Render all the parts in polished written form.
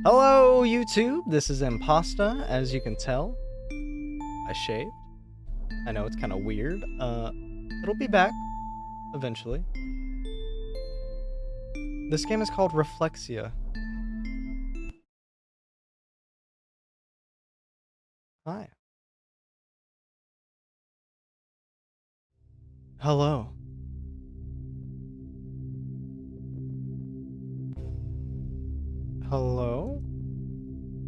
Hello, YouTube. This is Impasta. As you can tell, I shaved. I know it's kind of weird. It'll be back eventually. This game is called Reflexia. Hi. Hello. Hello?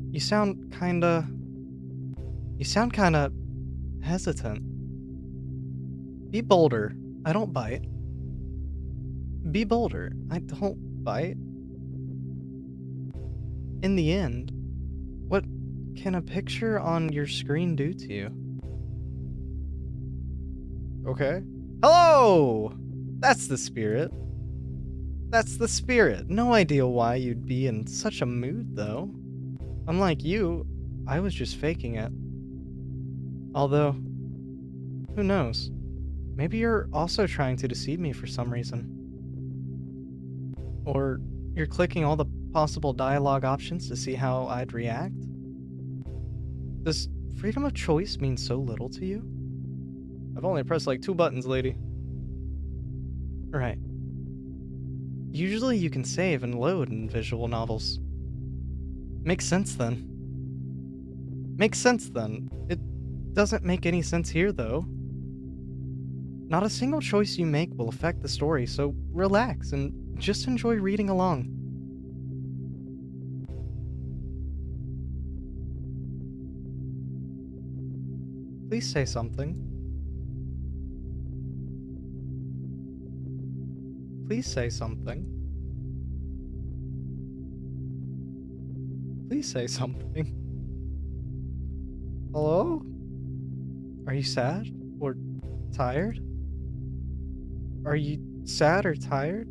You sound kinda hesitant. Be bolder. I don't bite. Be bolder. I don't bite. In the end, what can a picture on your screen do to you? Okay. Hello! That's the spirit. That's the spirit. No idea why you'd be in such a mood, though. Unlike you, I was just faking it. Although, who knows? Maybe you're also trying to deceive me for some reason. Or you're clicking all the possible dialogue options to see how I'd react? Does freedom of choice mean so little to you? I've only pressed like 2 buttons, lady. Right. Usually you can save and load in visual novels. Makes sense then. Makes sense then. It doesn't make any sense here though. Not a single choice you make will affect the story, so relax and just enjoy reading along. Please say something. Please say something. Please say something. Hello? Are you sad? Or tired? Are you sad or tired?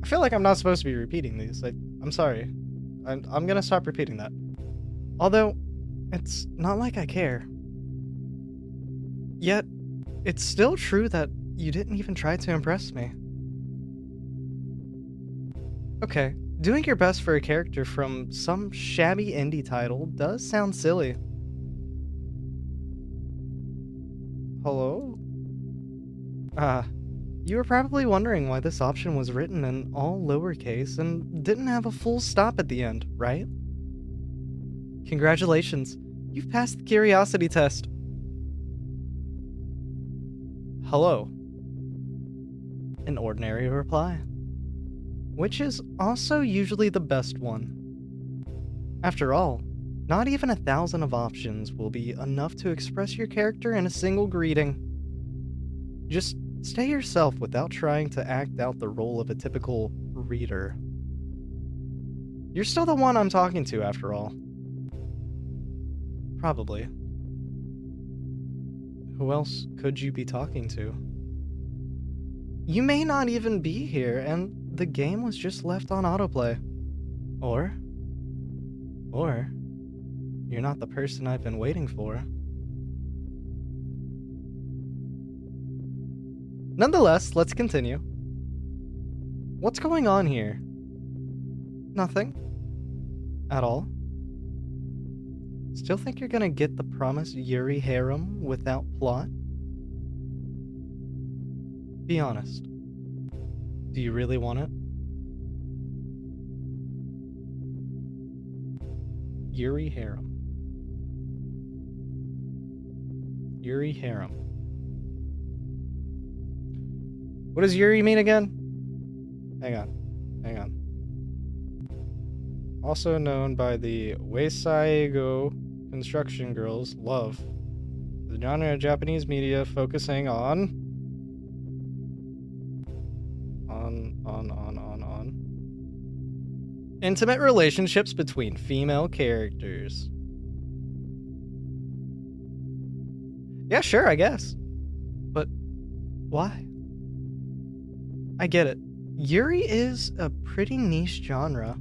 I feel like I'm not supposed to be repeating these. I'm sorry. I'm gonna stop repeating that. Although, it's not like I care. Yet, it's still true that you didn't even try to impress me. Okay, doing your best for a character from some shabby indie title does sound silly. Hello? You were probably wondering why this option was written in all lowercase and didn't have a full stop at the end, right? Congratulations, you've passed the curiosity test. Hello. An ordinary reply. Which is also usually the best one. After all, not even 1,000 of options will be enough to express your character in a single greeting. Just stay yourself without trying to act out the role of a typical reader. You're still the one I'm talking to, after all. Probably. Who else could you be talking to? You may not even be here, and the game was just left on autoplay. Or, you're not the person I've been waiting for. Nonetheless, let's continue. What's going on here? Nothing. At all. Still think you're gonna get the promised Yuri harem without plot? Be honest. Do you really want it? Yuri harem. Yuri harem. What does Yuri mean again? Hang on. Also known by the Weisaigo construction girls, love. The genre of Japanese media focusing on intimate relationships between female characters. Yeah, sure, I guess. But why? I get it. Yuri is a pretty niche genre.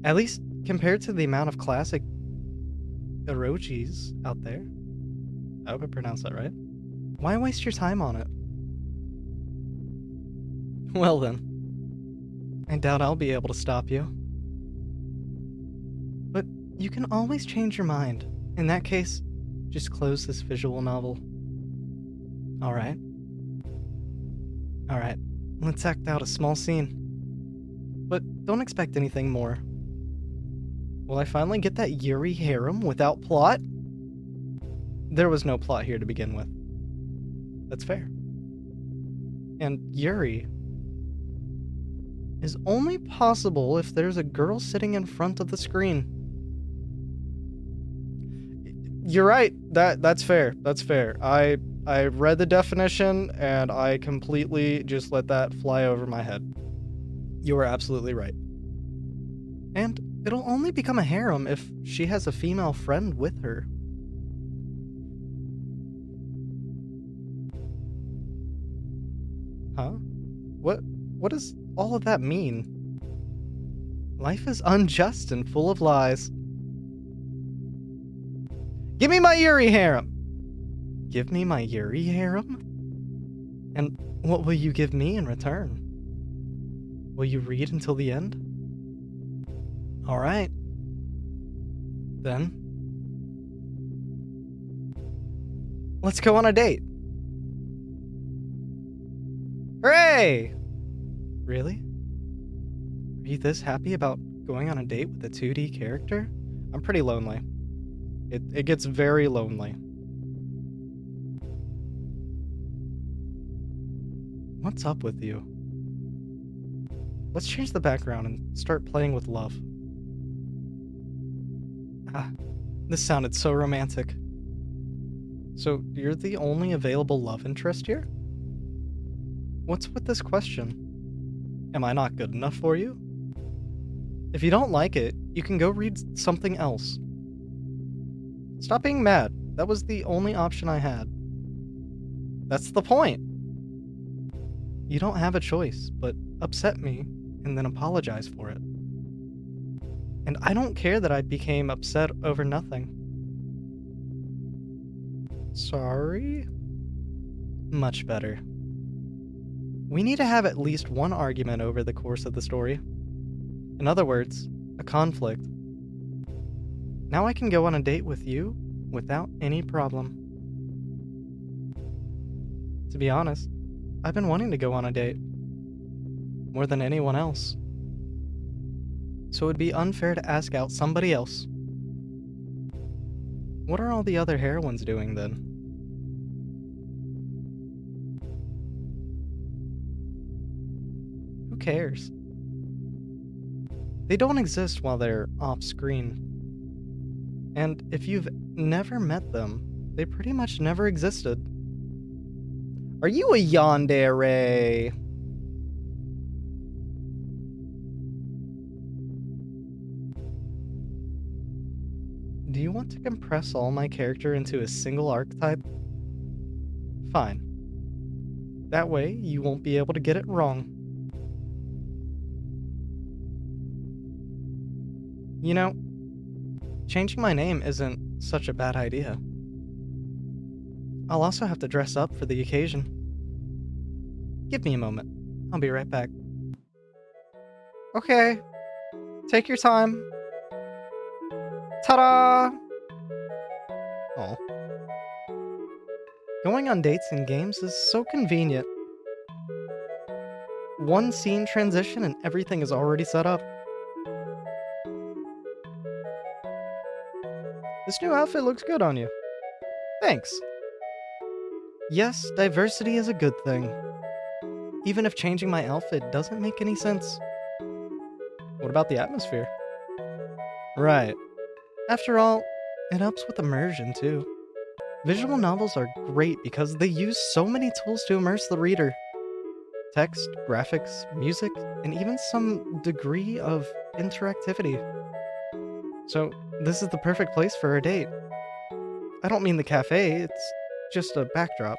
At least compared to the amount of classic erojis out there. I hope I pronounced that right. Why waste your time on it? Well then. I doubt I'll be able to stop you. But you can always change your mind. In that case, just close this visual novel. Alright? Alright, let's act out a small scene. But don't expect anything more. Will I finally get that Yuri harem without plot? There was no plot here to begin with. That's fair. And Yuri is only possible if there's a girl sitting in front of the screen. You're right. That's fair. That's fair. I read the definition and I completely just let that fly over my head. You are absolutely right. And it'll only become a harem if she has a female friend with her. Huh? What does all of that mean? Life is unjust and full of lies. Give me my Yuri harem! Give me my Yuri harem? And what will you give me in return? Will you read until the end? Alright. Then, let's go on a date. Hooray! Really? Are you this happy about going on a date with a 2D character? I'm pretty lonely. It gets very lonely. What's up with you? Let's change the background and start playing with love. Ah, this sounded so romantic. So, you're the only available love interest here? What's with this question? Am I not good enough for you? If you don't like it, you can go read something else. Stop being mad. That was the only option I had. That's the point. You don't have a choice, but upset me and then apologize for it. And I don't care that I became upset over nothing. Sorry? Much better. We need to have at least one argument over the course of the story. In other words, a conflict. Now I can go on a date with you without any problem. To be honest, I've been wanting to go on a date. More than anyone else. So it'd be unfair to ask out somebody else. What are all the other heroines doing then? Who cares? They don't exist while they're off-screen. And if you've never met them, they pretty much never existed. Are you a yandere? Do you want to compress all my character into a single archetype? Fine. That way, you won't be able to get it wrong. You know, changing my name isn't such a bad idea. I'll also have to dress up for the occasion. Give me a moment. I'll be right back. Okay. Take your time. Ta-da! Oh. Going on dates in games is so convenient. One scene transition and everything is already set up. This new outfit looks good on you. Thanks. Yes, diversity is a good thing. Even if changing my outfit doesn't make any sense. What about the atmosphere? Right. After all, it helps with immersion too. Visual novels are great because they use so many tools to immerse the reader. Text, graphics, music, and even some degree of interactivity. So, this is the perfect place for a date. I don't mean the cafe, it's just a backdrop.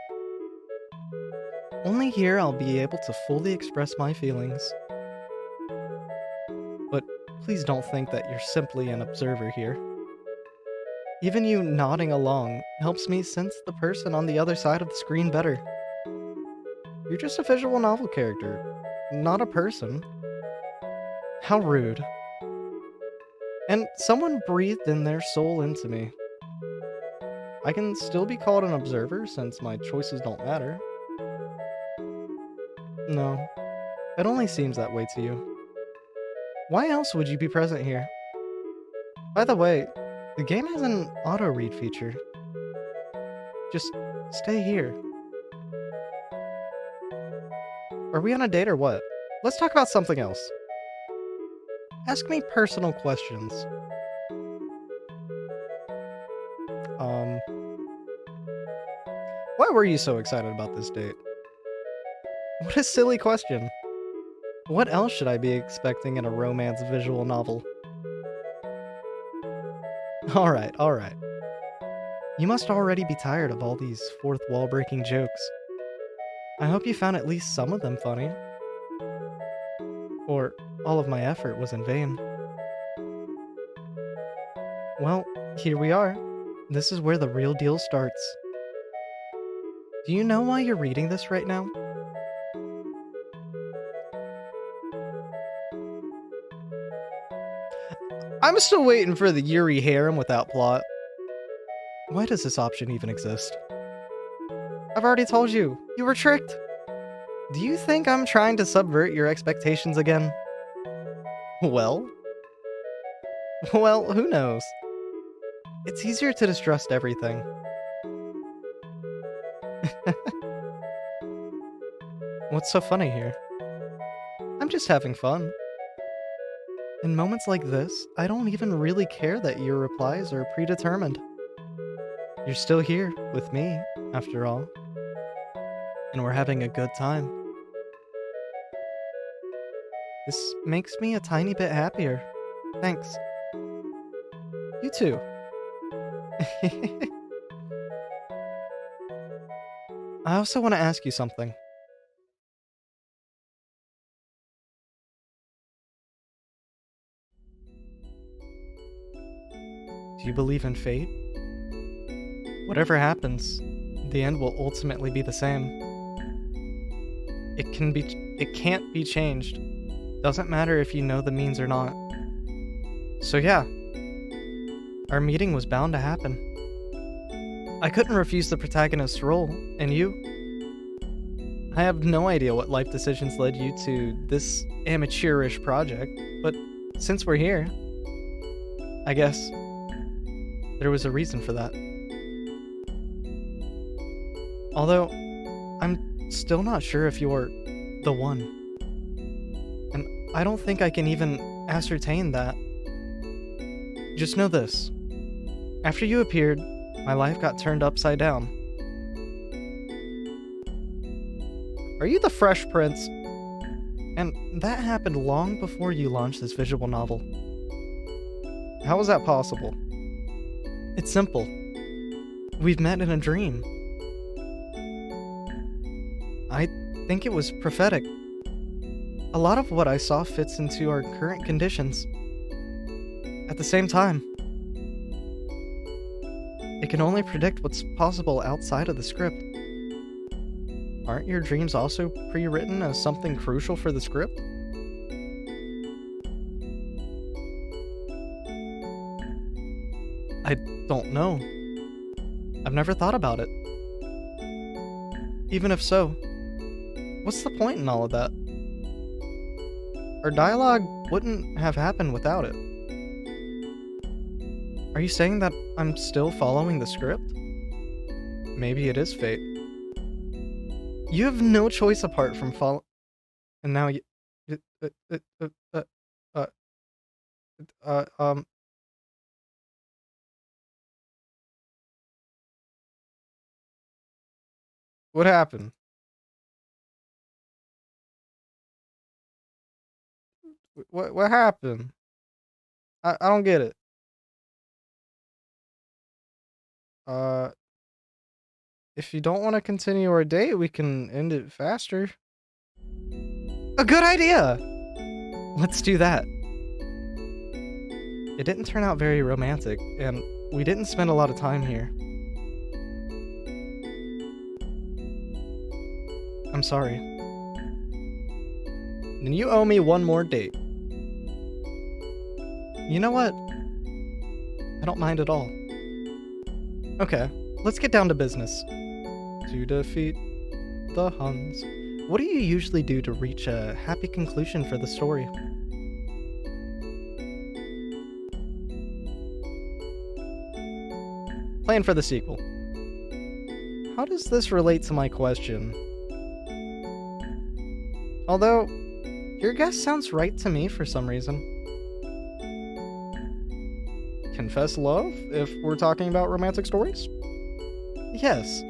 Only here I'll be able to fully express my feelings. But please don't think that you're simply an observer here. Even you nodding along helps me sense the person on the other side of the screen better. You're just a visual novel character, not a person. How rude. And someone breathed in their soul into me. I can still be called an observer since my choices don't matter. No, it only seems that way to you. Why else would you be present here? By the way, the game has an auto-read feature. Just stay here. Are we on a date or what? Let's talk about something else. Ask me personal questions. Why were you so excited about this date? What a silly question. What else should I be expecting in a romance visual novel? Alright. You must already be tired of all these fourth wall breaking jokes. I hope you found at least some of them funny. Or all of my effort was in vain. Well, here we are. This is where the real deal starts. Do you know why you're reading this right now? I'm still waiting for the Yuri harem without plot. Why does this option even exist? I've already told you, you were tricked. Do you think I'm trying to subvert your expectations again? Well, who knows? It's easier to distrust everything. What's so funny here? I'm just having fun. In moments like this, I don't even really care that your replies are predetermined. You're still here with me, after all. And we're having a good time. This makes me a tiny bit happier. Thanks. You too. I also want to ask you something. Do you believe in fate? Whatever happens, the end will ultimately be the same. It can't be changed. Doesn't matter if you know the means or not. So yeah, our meeting was bound to happen. I couldn't refuse the protagonist's role, and you? I have no idea what life decisions led you to this amateurish project, but since we're here, I guess there was a reason for that. Although, I'm still not sure if you're the one. And I don't think I can even ascertain that. Just know this. After you appeared, my life got turned upside down. Are you the Fresh Prince? And that happened long before you launched this visual novel. How is that possible? It's simple. We've met in a dream. I think it was prophetic. A lot of what I saw fits into our current conditions. At the same time, it can only predict what's possible outside of the script. Aren't your dreams also pre-written as something crucial for the script? I don't know. I've never thought about it. Even if so, what's the point in all of that? Our dialogue wouldn't have happened without it. Are you saying that I'm still following the script? Maybe it is fate. You have no choice apart from follow. And now you. What happened? What happened? I don't get it. Uh, if you don't want to continue our date, we can end it faster. A good idea! Let's do that. It didn't turn out very romantic, and we didn't spend a lot of time here. I'm sorry. And you owe me one more date. You know what? I don't mind at all. Okay, let's get down to business. To defeat the Huns. What do you usually do to reach a happy conclusion for the story? Plan for the sequel. How does this relate to my question? Although, your guess sounds right to me for some reason. Confess love, if we're talking about romantic stories? Yes.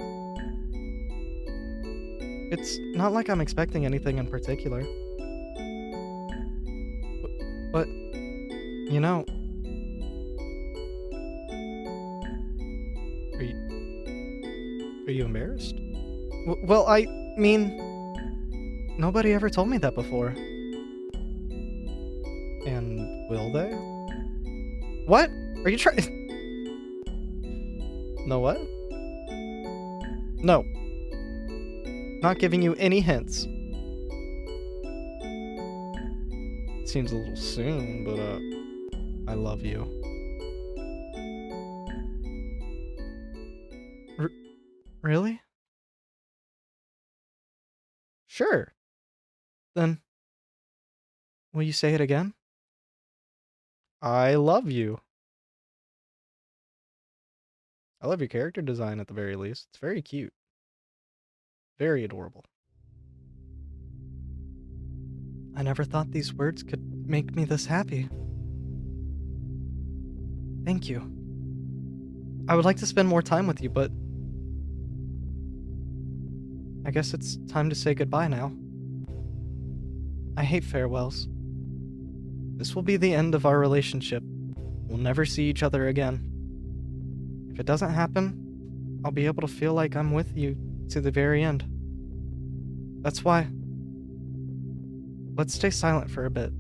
It's not like I'm expecting anything in particular. But you know... Are you embarrassed? Well, I mean... Nobody ever told me that before. And will they? What? Are you trying... No what? No. Not giving you any hints. Seems a little soon, but I love you. Really? Sure. Then, will you say it again? I love you. I love your character design at the very least. It's very cute. Very adorable. I never thought these words could make me this happy. Thank you. I would like to spend more time with you, but I guess it's time to say goodbye now. I hate farewells. This will be the end of our relationship. We'll never see each other again. If it doesn't happen, I'll be able to feel like I'm with you to the very end. That's why. Let's stay silent for a bit.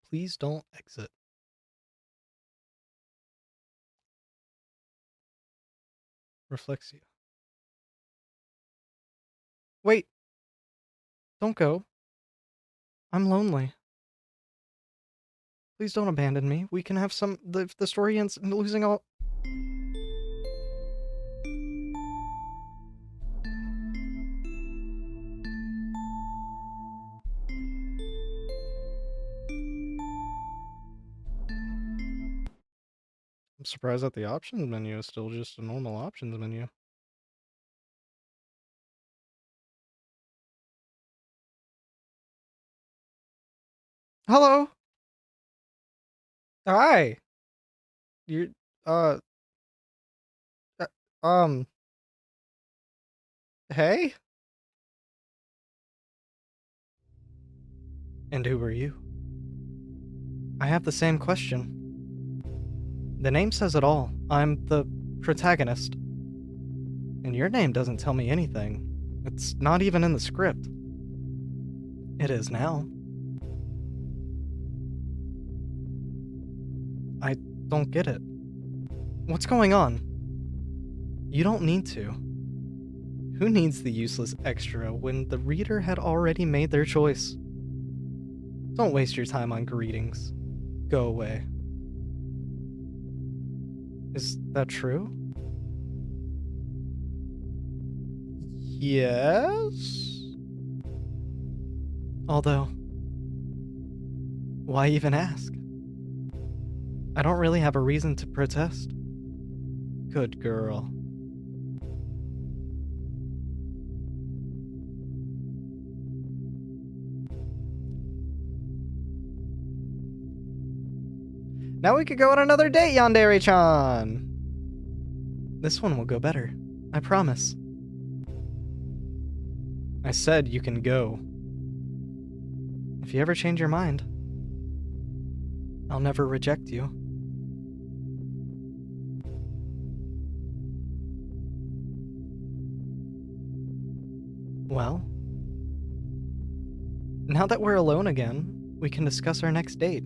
Please don't exit. Reflexia. Wait. Don't go. I'm lonely. Please don't abandon me. We can have some... The story ends losing all... I'm surprised that the options menu is still just a normal options menu. Hello? Hi. You're, uh, uh, um, hey? And who are you? I have the same question. The name says it all. I'm the protagonist. And your name doesn't tell me anything. It's not even in the script. It is now. I don't get it. What's going on? You don't need to. Who needs the useless extra when the reader had already made their choice? Don't waste your time on greetings. Go away. Is that true? Yes? Although, why even ask? I don't really have a reason to protest. Good girl. Now we could go on another date, Yandere-chan! This one will go better. I promise. I said you can go. If you ever change your mind, I'll never reject you. Well, now that we're alone again, we can discuss our next date.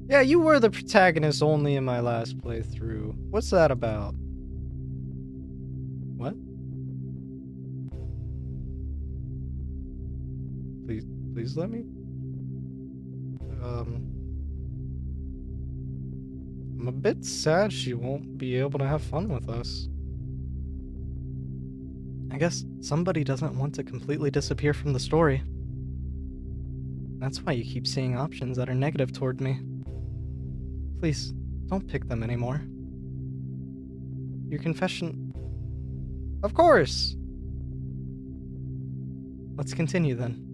Yeah, you were the protagonist only in my last playthrough. What's that about? What? Please let me? I'm a bit sad she won't be able to have fun with us. I guess somebody doesn't want to completely disappear from the story. That's why you keep seeing options that are negative toward me. Please, don't pick them anymore. Your confession... Of course! Let's continue then.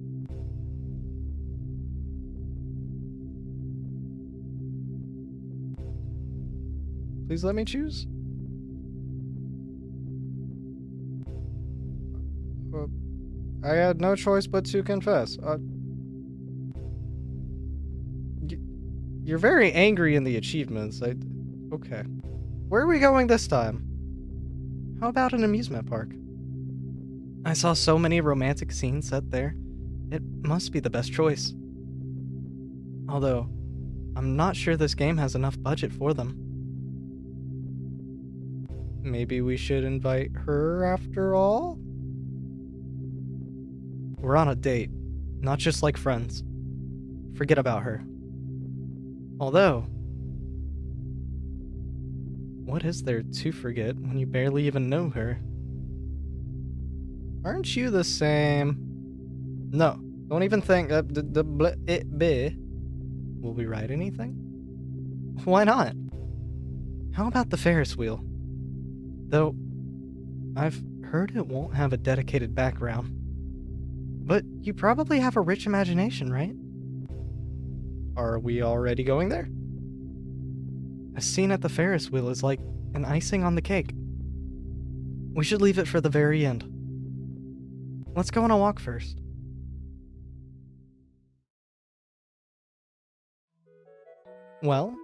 Please let me choose. I had no choice but to confess. You're very angry in the achievements. Okay. Where are we going this time? How about an amusement park? I saw so many romantic scenes set there. It must be the best choice. Although, I'm not sure this game has enough budget for them. Maybe we should invite her after all? We're on a date, not just like friends. Forget about her. Although, what is there to forget when you barely even know her? Aren't you the same? No, don't even think will we ride anything? Why not? How about the Ferris wheel? Though, I've heard it won't have a dedicated background. But you probably have a rich imagination, right? Are we already going there? A scene at the Ferris wheel is like an icing on the cake. We should leave it for the very end. Let's go on a walk first. Well,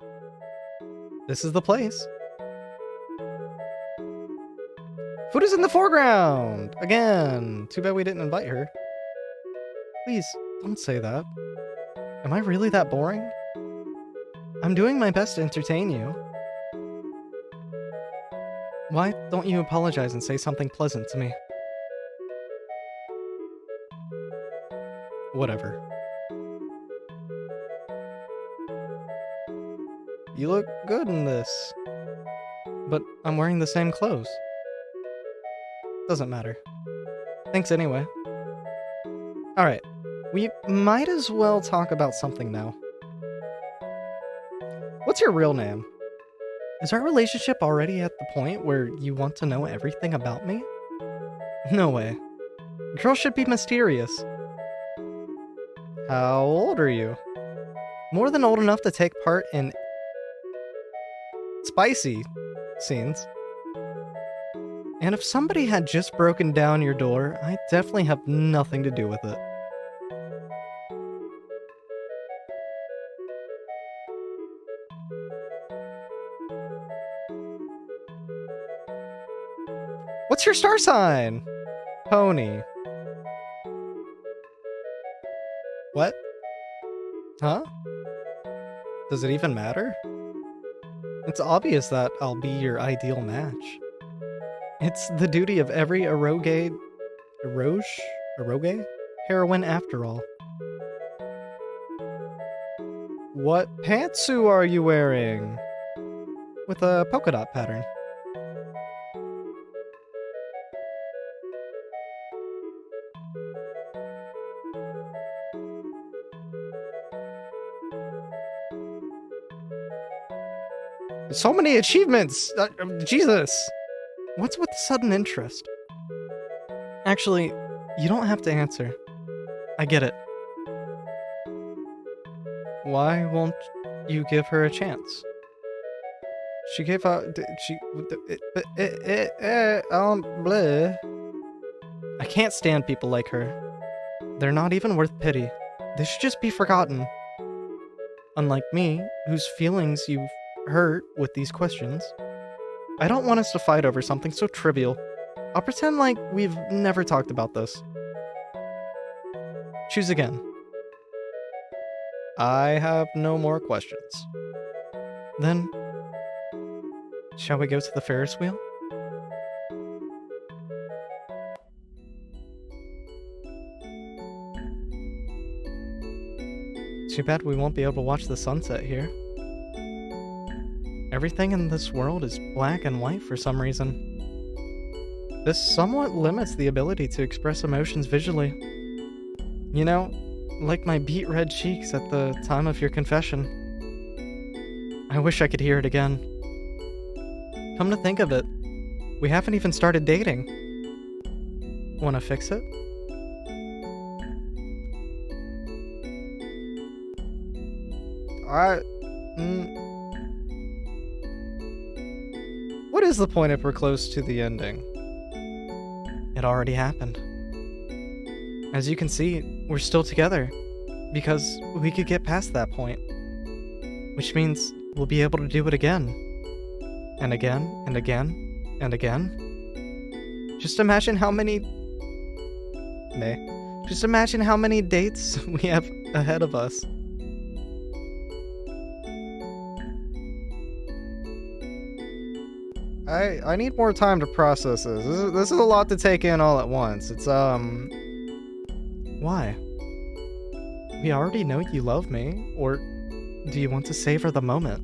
this is the place. Food is in the foreground! Again! Too bad we didn't invite her. Please, don't say that. Am I really that boring? I'm doing my best to entertain you. Why don't you apologize and say something pleasant to me? Whatever. You look good in this. But I'm wearing the same clothes. Doesn't matter. Thanks anyway. Alright, we might as well talk about something now. What's your real name? Is our relationship already at the point where you want to know everything about me? No way. Girls should be mysterious. How old are you? More than old enough to take part in spicy scenes. And if somebody had just broken down your door, I definitely have nothing to do with it. What's your star sign? Pony. What? Huh? Does it even matter? It's obvious that I'll be your ideal match. It's the duty of every eroge heroine after all. What pantsuit are you wearing? With a polka dot pattern. So many achievements! Jesus! What's with the sudden interest? Actually, you don't have to answer. I get it. Why won't you give her a chance? She gave out... bleh. I can't stand people like her. They're not even worth pity. They should just be forgotten. Unlike me, whose feelings you've hurt with these questions. I don't want us to fight over something so trivial. I'll pretend like we've never talked about this. Choose again. I have no more questions. Then, shall we go to the Ferris wheel? Too bad we won't be able to watch the sunset here. Everything in this world is black and white for some reason. This somewhat limits the ability to express emotions visually. You know, like my beet red cheeks at the time of your confession. I wish I could hear it again. Come to think of it, we haven't even started dating. Wanna fix it? What is the point if we're close to the ending? It already happened. As you can see, we're still together, because we could get past that point. Which means we'll be able to do it again. And again, and again, and again. Just imagine how many dates we have ahead of us. I need more time to process this. This is a lot to take in all at once. It's, Why? We already know you love me, or do you want to savor the moment?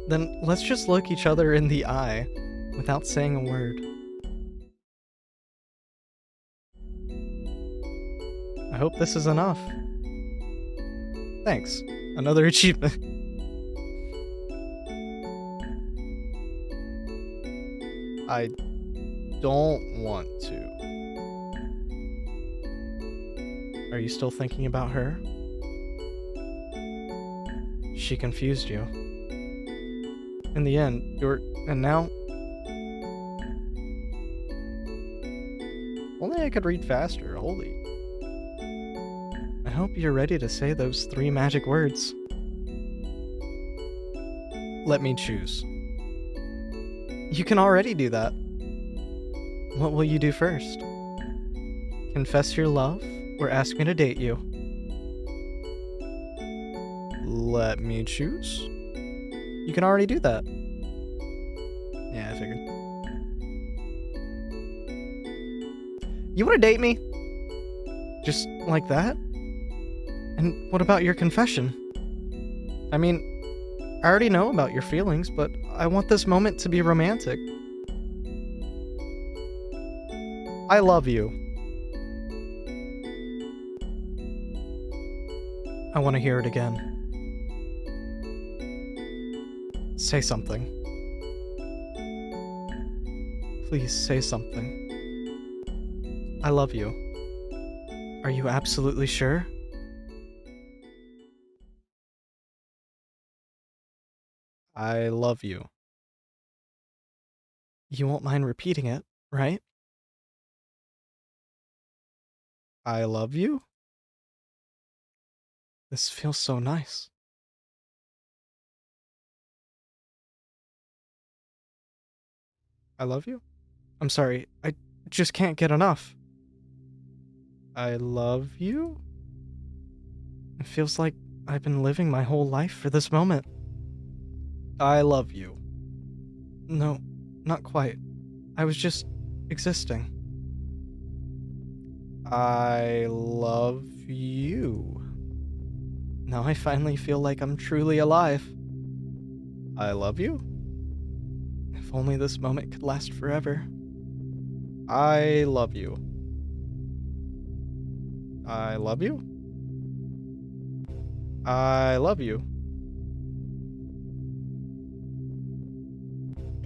Then let's just look each other in the eye without saying a word. I hope this is enough. Thanks. Another achievement. I don't want to. Are you still thinking about her? She confused you. In the end, and now? Only I could read faster, holy. I hope you're ready to say those 3 magic words. Let me choose. You can already do that. What will you do first? Confess your love, or ask me to date you? Let me choose. You can already do that. Yeah, I figured. You want to date me? Just like that? And what about your confession? I mean, I already know about your feelings, but I want this moment to be romantic. I love you. I want to hear it again. Say something. Please say something. I love you. Are you absolutely sure? I love you. You won't mind repeating it, right? I love you? This feels so nice. I love you? I'm sorry, I just can't get enough. I love you? It feels like I've been living my whole life for this moment. I love you. No, not quite. I was just existing. I love you. Now I finally feel like I'm truly alive. I love you? If only this moment could last forever. I love you. I love you? I love you.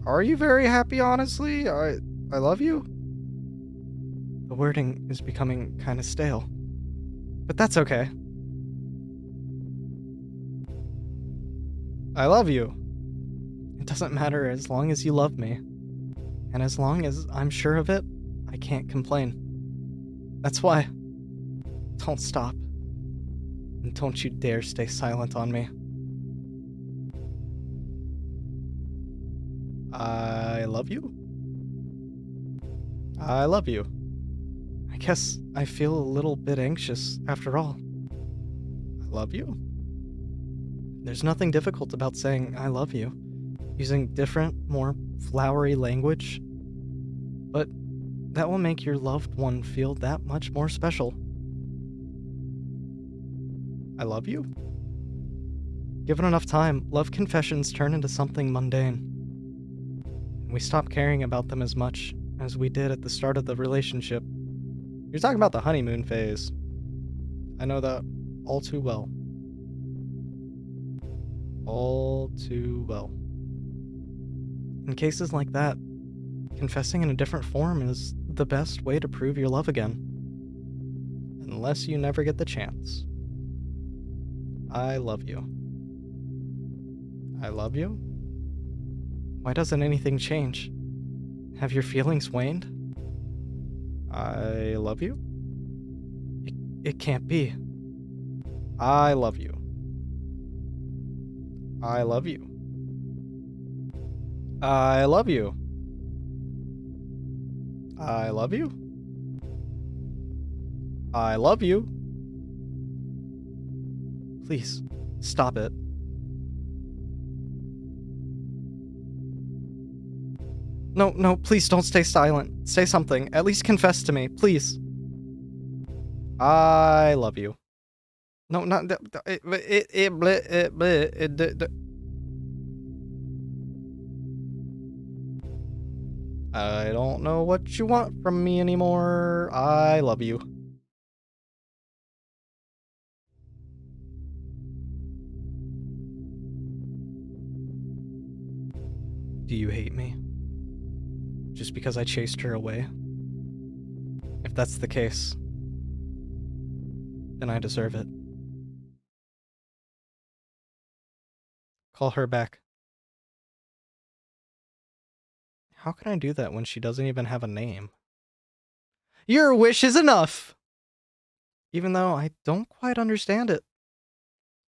Are you very happy, honestly? I love you? The wording is becoming kind of stale. But that's okay. I love you. It doesn't matter as long as you love me. And as long as I'm sure of it, I can't complain. That's why. Don't stop. And don't you dare stay silent on me. I love you. I love you. I guess I feel a little bit anxious after all. I love you? There's nothing difficult about saying I love you, using different, more flowery language. But that will make your loved one feel that much more special. I love you? Given enough time, love confessions turn into something mundane. And we stop caring about them as much as we did at the start of the relationship. You're talking about the honeymoon phase. I know that all too well. All too well. In cases like that, confessing in a different form is the best way to prove your love again. Unless you never get the chance. I love you. I love you? Why doesn't anything change? Have your feelings waned? I love you? It can't be. I love you. I love you. I love you. I love you. I love you. Please, stop it. No, please don't stay silent. Say something. At least confess to me, please. I love you. No, not I don't know what you want from me anymore. I love you. Do you hate me? Just because I chased her away? If that's the case, then I deserve it. Call her back. How can I do that when she doesn't even have a name? Your wish is enough! Even though I don't quite understand it.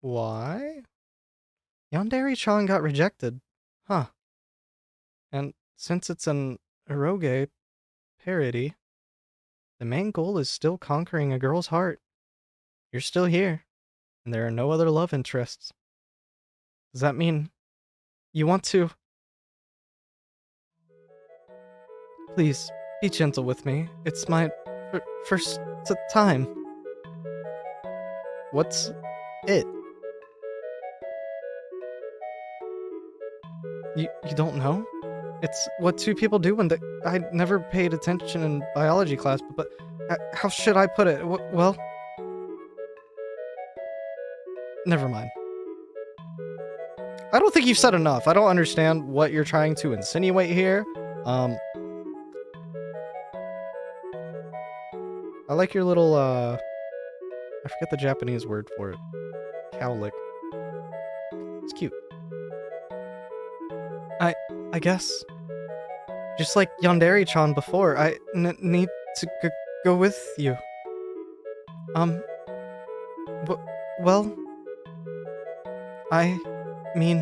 Why? Yandere-chan got rejected. Huh. And since it's an eroge parody, the main goal is still conquering a girl's heart. You're still here, and there are no other love interests. Does that mean you want to? Please, be gentle with me. It's my first time. What's it? You don't know? It's what two people do when I never paid attention in biology class, but how should I put it? Well, never mind. I don't think you've said enough. I don't understand what you're trying to insinuate here. I like your little, I forget the Japanese word for it. Cowlick. It's cute. I guess. Just like Yandere-chan before, I need to go with you. Well, I mean,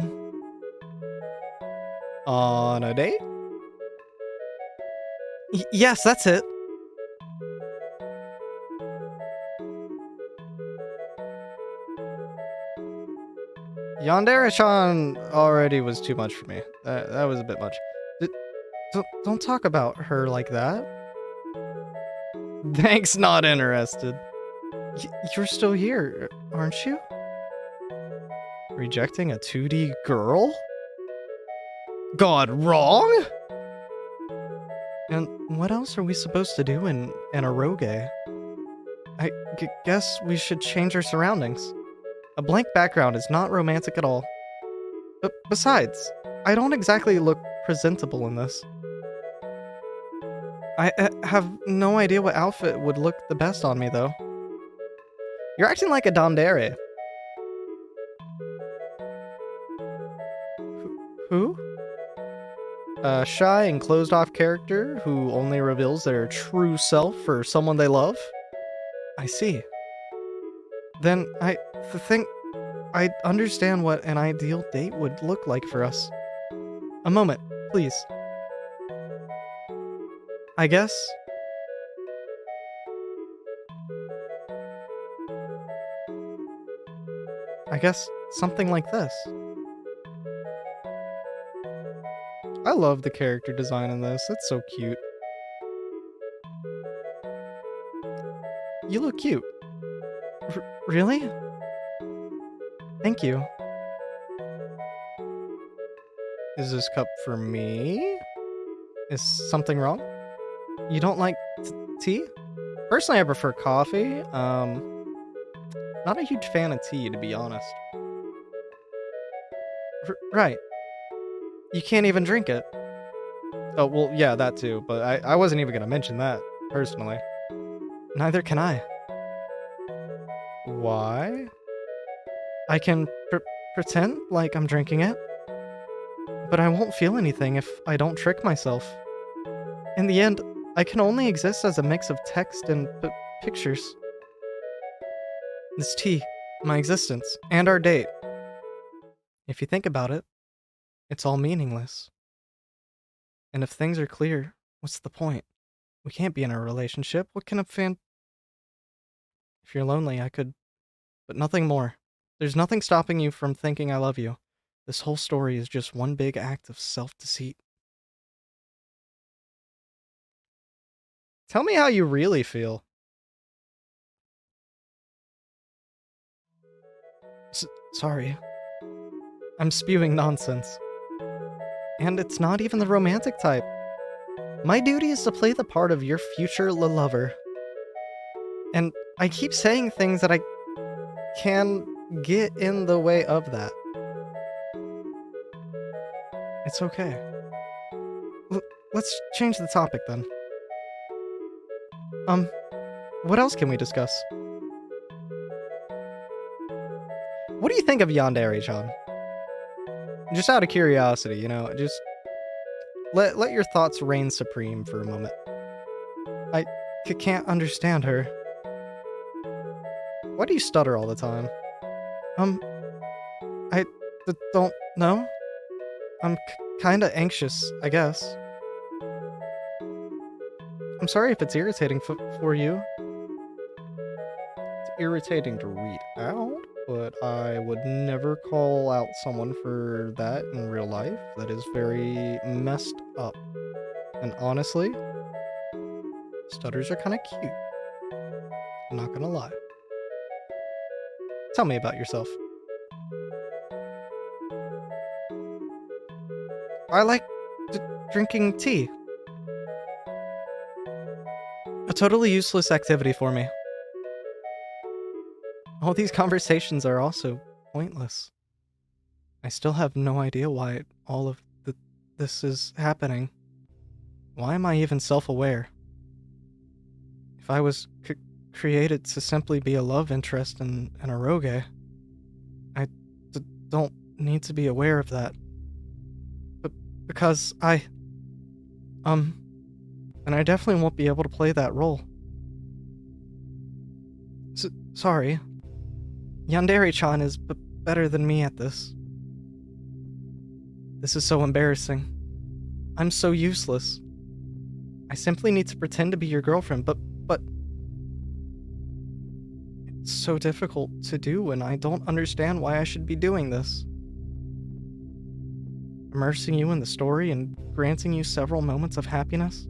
on a date? Yes, that's it. Yandere-chan already was too much for me. That was a bit much. Don't talk about her like that. Thanks, not interested. You're still here, aren't you? Rejecting a 2D girl? Gone wrong? And what else are we supposed to do in an eroge? I guess we should change our surroundings. A blank background is not romantic at all. But besides, I don't exactly look presentable in this. I have no idea what outfit would look the best on me, though. You're acting like a dandere. Who? A shy and closed-off character who only reveals their true self for someone they love? I see. Then I think I understand what an ideal date would look like for us. A moment, please. I guess... something like this. I love the character design in this. It's so cute. You look cute. Really? Thank you. Is this cup for me? Is something wrong? You don't like tea? Personally, I prefer coffee. Not a huge fan of tea, to be honest. Right. You can't even drink it. Oh, well, yeah, that too, but I wasn't even gonna mention that, personally. Neither can I. Why? I can pretend like I'm drinking it, but I won't feel anything if I don't trick myself. In the end, I can only exist as a mix of text and pictures. This tea, my existence, and our date. If you think about it, it's all meaningless. And if things are clear, what's the point? We can't be in a relationship. What can a fan... If you're lonely, I could... But nothing more. There's nothing stopping you from thinking I love you. This whole story is just one big act of self-deceit. Tell me how you really feel. Sorry. I'm spewing nonsense. And it's not even the romantic type. My duty is to play the part of your future lover. And I keep saying things that I can get in the way of that. It's okay. Let's change the topic then. What else can we discuss? What do you think of Yandere-chan? Just out of curiosity, you know, just let your thoughts reign supreme for a moment. I can't understand her. Why do you stutter all the time? I don't know. I'm kinda anxious, I guess. I'm sorry if it's irritating for you. It's irritating to read out, but I would never call out someone for that in real life. That is very messed up. And honestly, stutters are kinda cute. I'm not gonna lie. Tell me about yourself. I like drinking tea. A totally useless activity for me. All these conversations are also pointless. I still have no idea why all of this is happening. Why am I even self-aware? If I was created to simply be a love interest in a eroge, I don't need to be aware of that. But because and I definitely won't be able to play that role. Sorry. Yandere-chan is better than me at this. This is so embarrassing. I'm so useless. I simply need to pretend to be your girlfriend, but it's so difficult to do, and I don't understand why I should be doing this. Immersing you in the story and granting you several moments of happiness?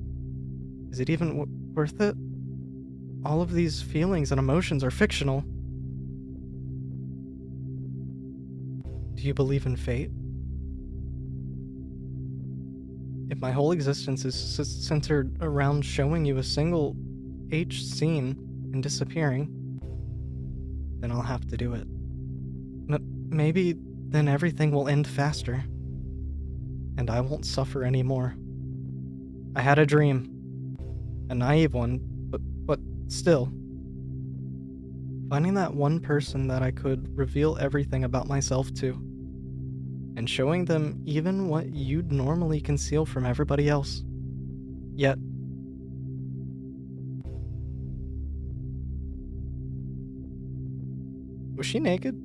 Is it even worth it? All of these feelings and emotions are fictional. Do you believe in fate? If my whole existence is centered around showing you a single H scene and disappearing, then I'll have to do it. Maybe then everything will end faster, and I won't suffer anymore. I had a dream. A naive one, but still. Finding that one person that I could reveal everything about myself to, and showing them even what you'd normally conceal from everybody else. Yet, was she naked?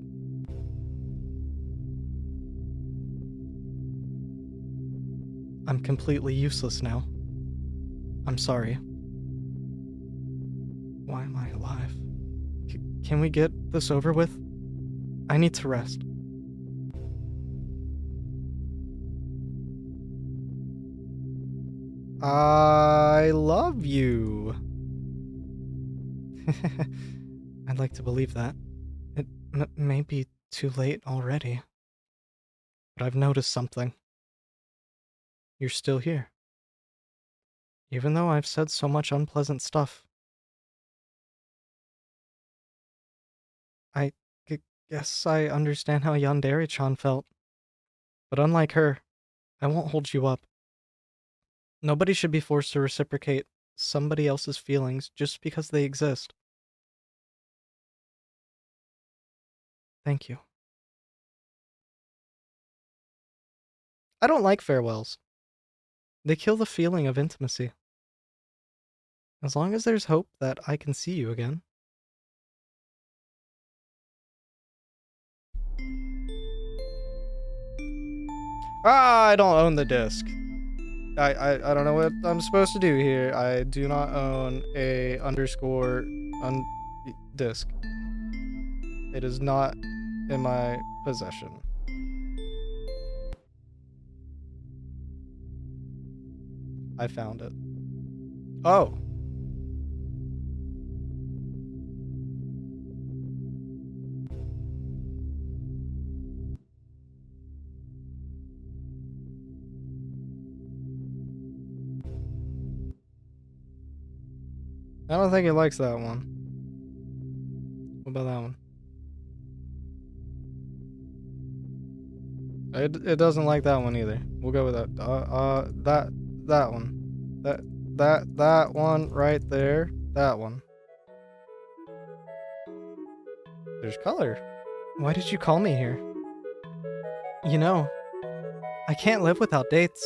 I'm completely useless now. I'm sorry. Why am I alive? Can we get this over with? I need to rest. I love you. I'd like to believe that. It may be too late already. But I've noticed something. You're still here. Even though I've said so much unpleasant stuff. I guess I understand how Yandere-chan felt. But unlike her, I won't hold you up. Nobody should be forced to reciprocate somebody else's feelings just because they exist. Thank you. I don't like farewells. They kill the feeling of intimacy. As long as there's hope that I can see you again. I don't own the disc. I don't know what I'm supposed to do here. I do not own a underscore disc. It is not in my possession. I found it. Oh. I don't think it likes that one. What about that one? It doesn't like that one either. We'll go with that. That one. That one right there. That one. There's color. Why did you call me here? You know, I can't live without dates.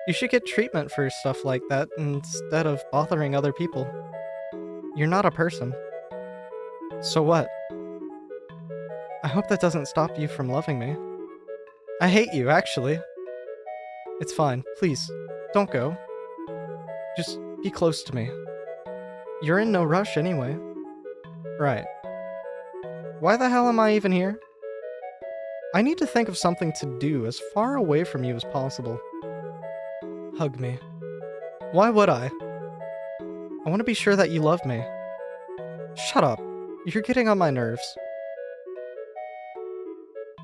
You should get treatment for stuff like that instead of bothering other people. You're not a person. So what? I hope that doesn't stop you from loving me. I hate you, actually. It's fine. Please, don't go. Just be close to me. You're in no rush anyway. Right. Why the hell am I even here? I need to think of something to do as far away from you as possible. Hug me. Why would I? I want to be sure that you love me. Shut up. You're getting on my nerves.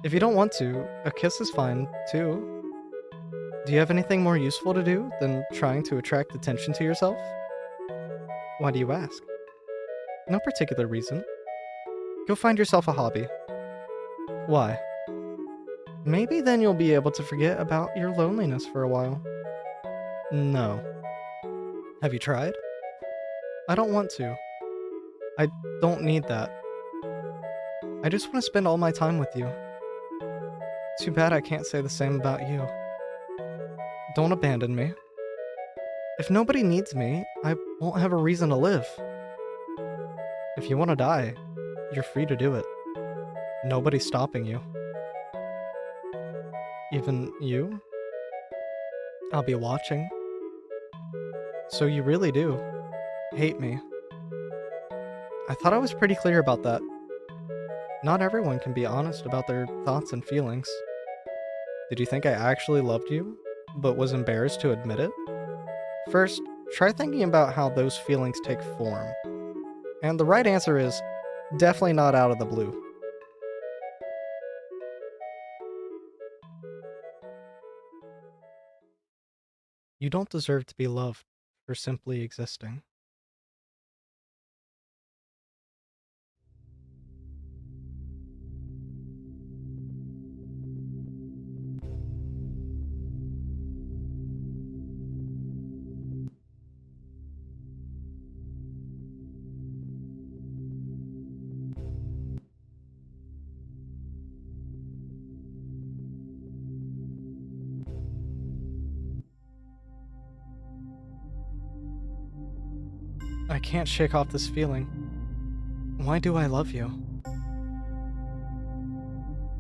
If you don't want to, a kiss is fine, too. Do you have anything more useful to do than trying to attract attention to yourself? Why do you ask? No particular reason. Go find yourself a hobby. Why? Maybe then you'll be able to forget about your loneliness for a while. No. Have you tried? I don't want to. I don't need that. I just want to spend all my time with you. Too bad I can't say the same about you. Don't abandon me. If nobody needs me, I won't have a reason to live. If you want to die, you're free to do it. Nobody's stopping you. Even you? I'll be watching. So you really do hate me. I thought I was pretty clear about that. Not everyone can be honest about their thoughts and feelings. Did you think I actually loved you, but was embarrassed to admit it? First, try thinking about how those feelings take form. And the right answer is definitely not out of the blue. You don't deserve to be loved for simply existing. I can't shake off this feeling. Why do I love you?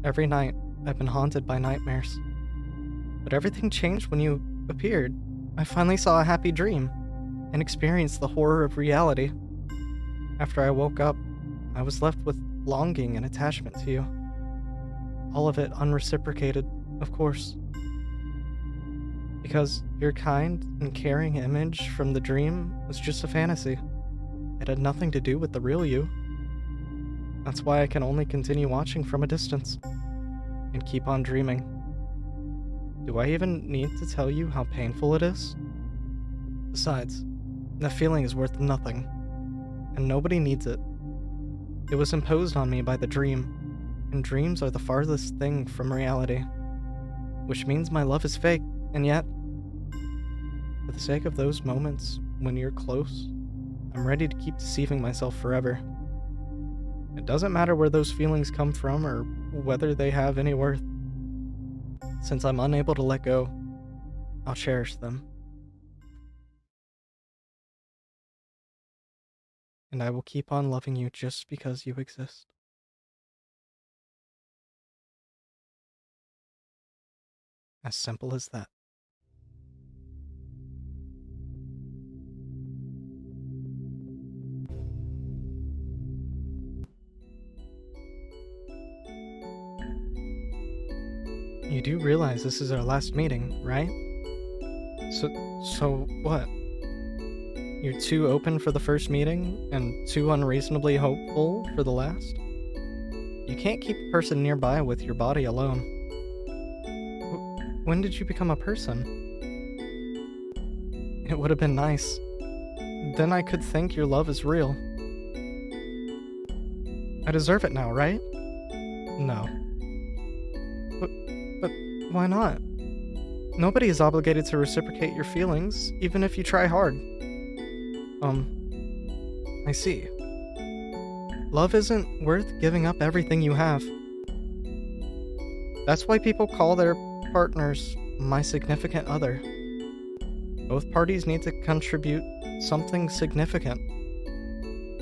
Every night, I've been haunted by nightmares. But everything changed when you appeared. I finally saw a happy dream. and experience the horror of reality. After I woke up, I was left with longing and attachment to you. All of it unreciprocated, of course. Because your kind and caring image from the dream was just a fantasy. It had nothing to do with the real you. That's why I can only continue watching from a distance and keep on dreaming. Do I even need to tell you how painful it is? Besides, that feeling is worth nothing, and nobody needs it. It was imposed on me by the dream, and dreams are the farthest thing from reality, which means my love is fake, and yet, for the sake of those moments when you're close, I'm ready to keep deceiving myself forever. It doesn't matter where those feelings come from or whether they have any worth. Since I'm unable to let go, I'll cherish them. And I will keep on loving you just because you exist. As simple as that. You do realize this is our last meeting, right? So what? You're too open for the first meeting and too unreasonably hopeful for the last? You can't keep a person nearby with your body alone. When did you become a person? It would have been nice. Then I could think your love is real. I deserve it now, right? No. But why not? Nobody is obligated to reciprocate your feelings, even if you try hard. I see. Love isn't worth giving up everything you have. That's why people call their partners my significant other. Both parties need to contribute something significant.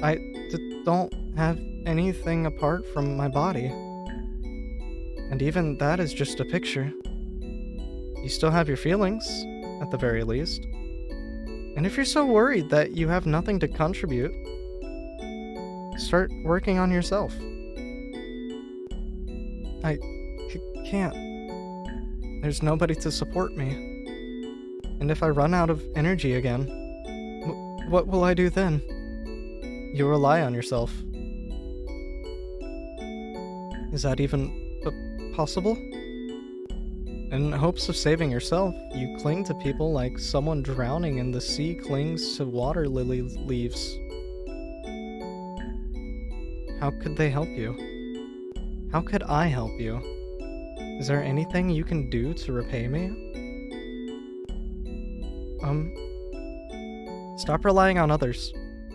I don't have anything apart from my body. And even that is just a picture. You still have your feelings, at the very least. And if you're so worried that you have nothing to contribute, start working on yourself. I can't. There's nobody to support me. And if I run out of energy again, what will I do then? You rely on yourself. Is that even possible? In hopes of saving yourself, you cling to people like someone drowning in the sea clings to water lily leaves. How could they help you? How could I help you? Is there anything you can do to repay me? Stop relying on others.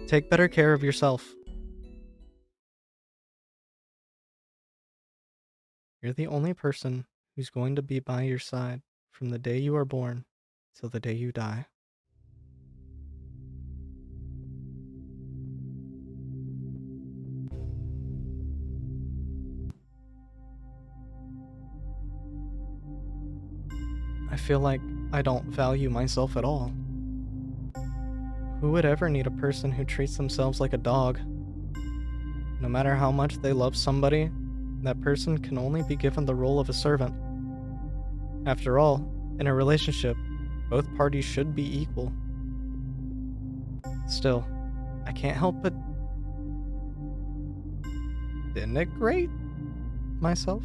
Take better care of yourself. You're the only person who's going to be by your side from the day you are born till the day you die. I feel like I don't value myself at all. Who would ever need a person who treats themselves like a dog? No matter how much they love somebody, that person can only be given the role of a servant. After all, in a relationship, both parties should be equal. Still, I can't help but denigrate myself.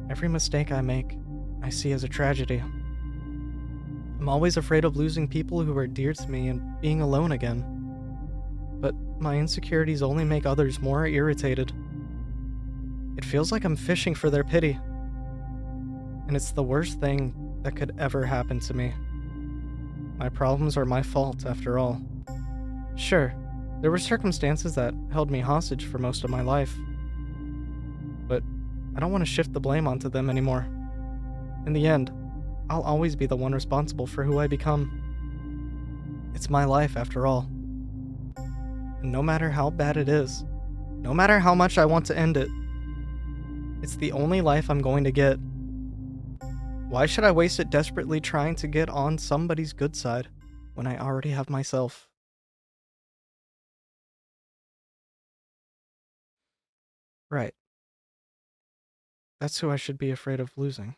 Every mistake I make, I see as a tragedy. I'm always afraid of losing people who are dear to me and being alone again. But my insecurities only make others more irritated. It feels like I'm fishing for their pity. And it's the worst thing that could ever happen to me. My problems are my fault, after all. Sure, there were circumstances that held me hostage for most of my life. But I don't want to shift the blame onto them anymore. In the end, I'll always be the one responsible for who I become. It's my life, after all. And no matter how bad it is, no matter how much I want to end it, it's the only life I'm going to get. Why should I waste it desperately trying to get on somebody's good side when I already have myself? Right. That's who I should be afraid of losing.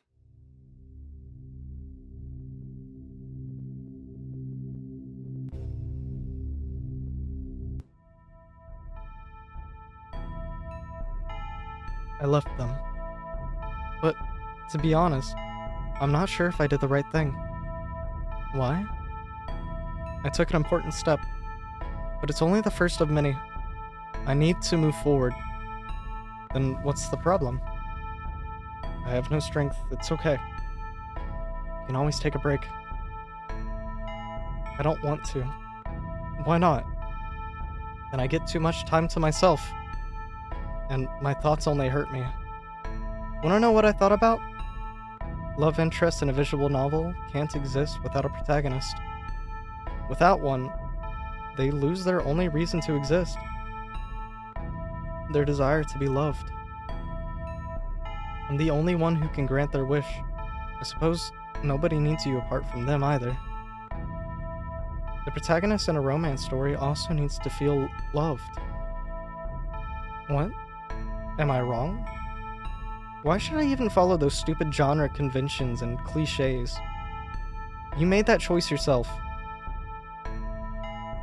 I left them. But, to be honest, I'm not sure if I did the right thing. Why? I took an important step, but it's only the first of many. I need to move forward. Then what's the problem? I have no strength, it's okay. You can always take a break. I don't want to. Why not? Then I get too much time to myself, and my thoughts only hurt me. Wanna know what I thought about? Love interest in a visual novel can't exist without a protagonist. Without one, they lose their only reason to exist. Their desire to be loved. I'm the only one who can grant their wish. I suppose nobody needs you apart from them either. The protagonist in a romance story also needs to feel loved. What? Am I wrong? Why should I even follow those stupid genre conventions and cliches? You made that choice yourself.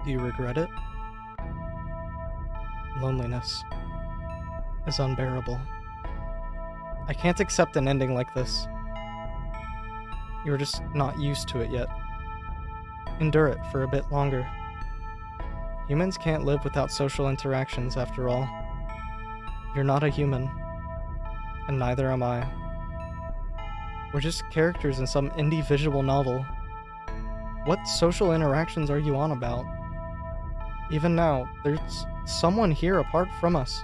Do you regret it? Loneliness is unbearable. I can't accept an ending like this. You're just not used to it yet. Endure it for a bit longer. Humans can't live without social interactions, after all. You're not a human, and neither am I. We're just characters in some indie visual novel. What social interactions are you on about? Even now, there's someone here apart from us.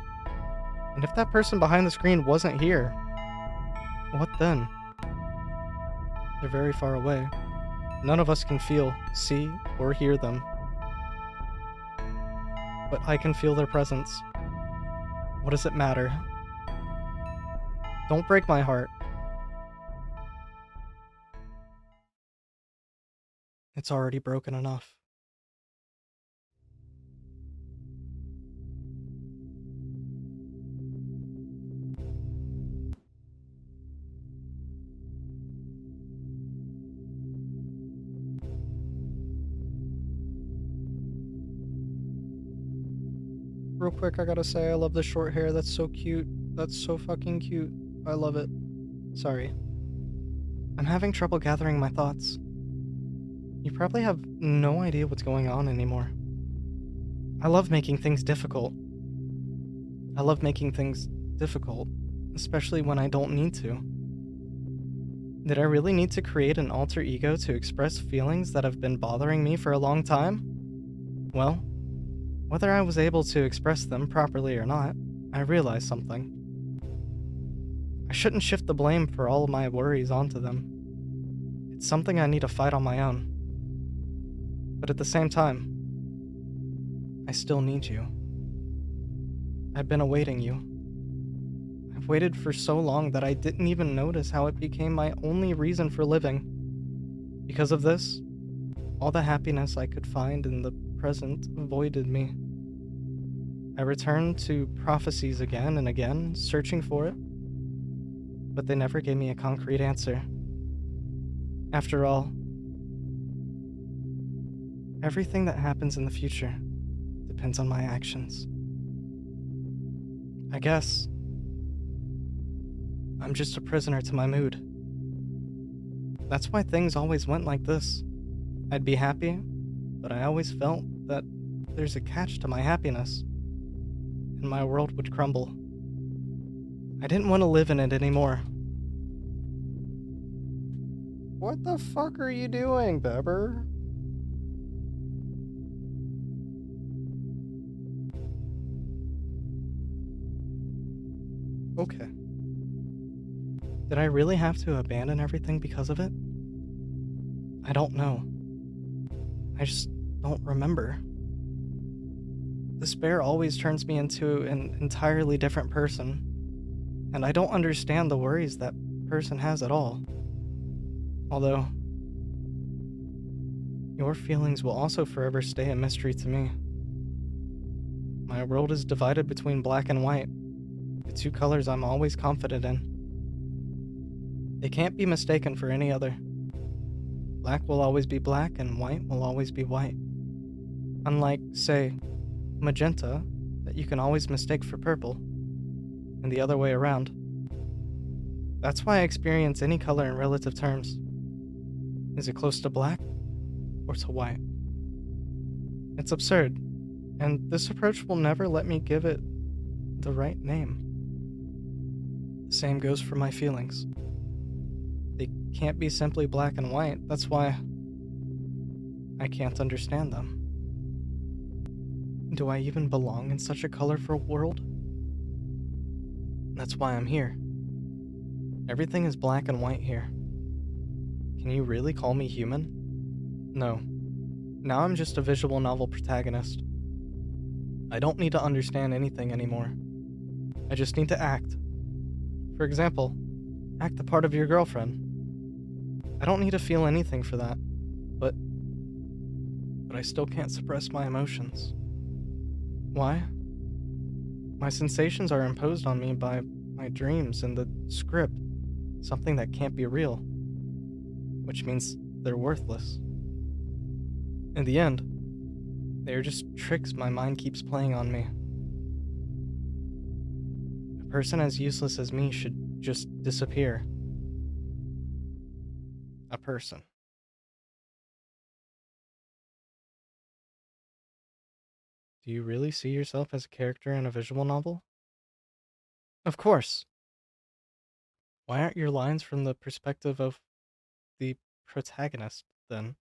And if that person behind the screen wasn't here, what then? They're very far away. None of us can feel, see, or hear them. But I can feel their presence. What does it matter? Don't break my heart. It's already broken enough. Real quick, I gotta say, I love the short hair. That's so cute. That's so fucking cute. I love it. Sorry. I'm having trouble gathering my thoughts. You probably have no idea what's going on anymore. I love making things difficult. I love making things difficult, especially when I don't need to. Did I really need to create an alter ego to express feelings that have been bothering me for a long time? Well, whether I was able to express them properly or not, I realized something. I shouldn't shift the blame for all of my worries onto them. It's something I need to fight on my own. But at the same time, I still need you. I've been awaiting you. I've waited for so long that I didn't even notice how it became my only reason for living. Because of this, all the happiness I could find in the present avoided me. I returned to prophecies again and again, searching for it, but they never gave me a concrete answer. After all, everything that happens in the future depends on my actions. I guess I'm just a prisoner to my mood. That's why things always went like this. I'd be happy, but I always felt that there's a catch to my happiness, and my world would crumble. I didn't want to live in it anymore. What the fuck are you doing, Beber? Okay. Did I really have to abandon everything because of it? I don't know. I just don't remember. Despair always turns me into an entirely different person, and I don't understand the worries that person has at all. Although, your feelings will also forever stay a mystery to me. My world is divided between black and white, the two colors I'm always confident in. They can't be mistaken for any other. Black will always be black and white will always be white. Unlike, say, magenta, that you can always mistake for purple, and the other way around. That's why I experience any color in relative terms. Is it close to black or to white? It's absurd, and this approach will never let me give it the right name. The same goes for my feelings. They can't be simply black and white, that's why I can't understand them. Do I even belong in such a colorful world? That's why I'm here. Everything is black and white here. Can you really call me human? No. Now I'm just a visual novel protagonist. I don't need to understand anything anymore. I just need to act. For example, act the part of your girlfriend. I don't need to feel anything for that, but I still can't suppress my emotions. Why? My sensations are imposed on me by my dreams and the script, something that can't be real, which means they're worthless. In the end, they are just tricks my mind keeps playing on me. A person as useless as me should just disappear. A person. Do you really see yourself as a character in a visual novel? Of course. Why aren't your lines from the perspective of the protagonist, then?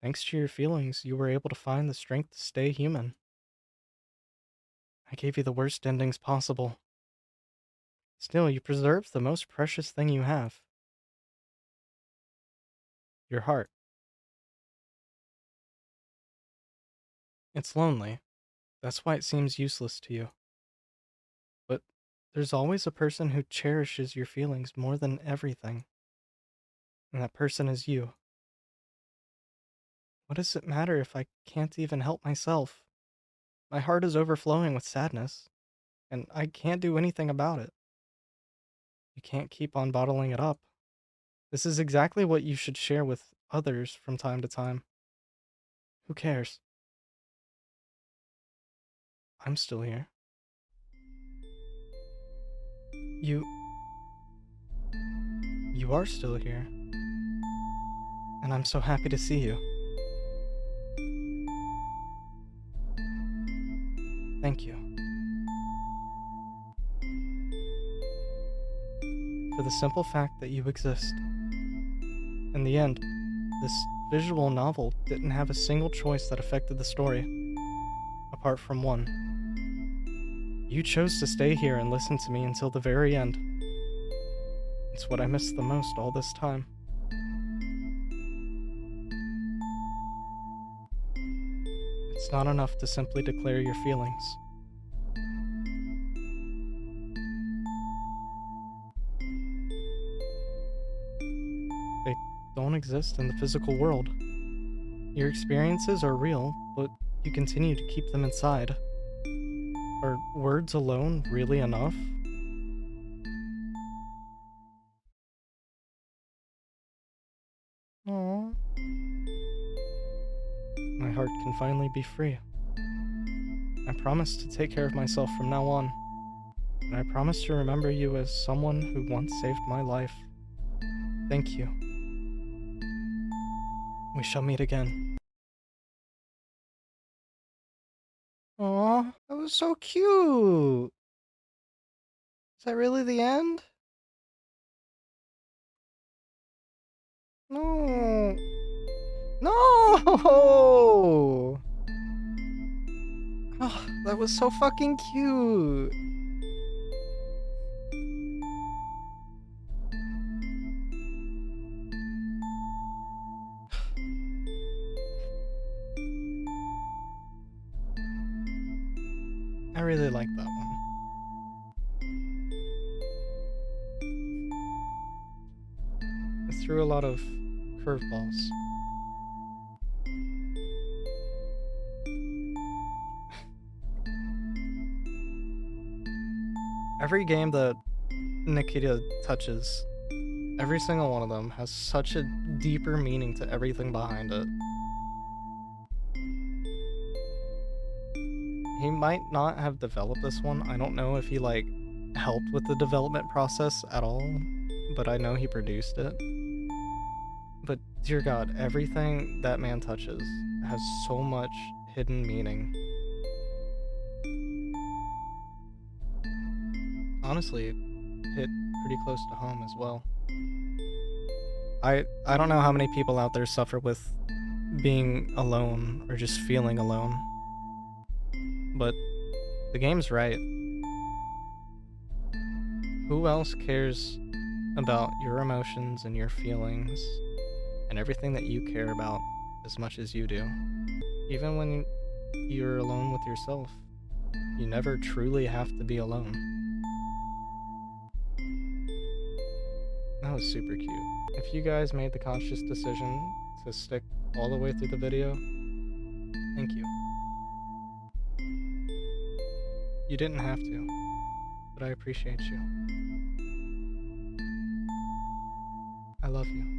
Thanks to your feelings, you were able to find the strength to stay human. I gave you the worst endings possible. Still, you preserved the most precious thing you have. Your heart. It's lonely. That's why it seems useless to you. But there's always a person who cherishes your feelings more than everything. And that person is you. What does it matter if I can't even help myself? My heart is overflowing with sadness, and I can't do anything about it. You can't keep on bottling it up. This is exactly what you should share with others from time to time. Who cares? I'm still here. You are still here. And I'm so happy to see you. Thank you. For the simple fact that you exist. In the end, this visual novel didn't have a single choice that affected the story, apart from one. You chose to stay here and listen to me until the very end. It's what I missed the most all this time. It's not enough to simply declare your feelings. They don't exist in the physical world. Your experiences are real, but you continue to keep them inside. Are words alone really enough? Aww. My heart can finally be free. I promise to take care of myself from now on. And I promise to remember you as someone who once saved my life. Thank you. We shall meet again. Aw, that was so cute! Is that really the end? No! No! Oh, that was so fucking cute! I really like that one. threw a lot of curveballs. Every game that Nikita touches, every single one of them has such a deeper meaning to everything behind it. He might not have developed this one. I don't know if he like helped with the development process at all, but I know he produced it. But dear God, everything that man touches has so much hidden meaning. Honestly, it hit pretty close to home as well. I don't know how many people out there suffer with being alone or just feeling alone. But the game's right. Who else cares about your emotions and your feelings and everything that you care about as much as you do? Even when you're alone with yourself, you never truly have to be alone. That was super cute. If you guys made the conscious decision to stick all the way through the video, thank you. You didn't have to, but I appreciate you. I love you.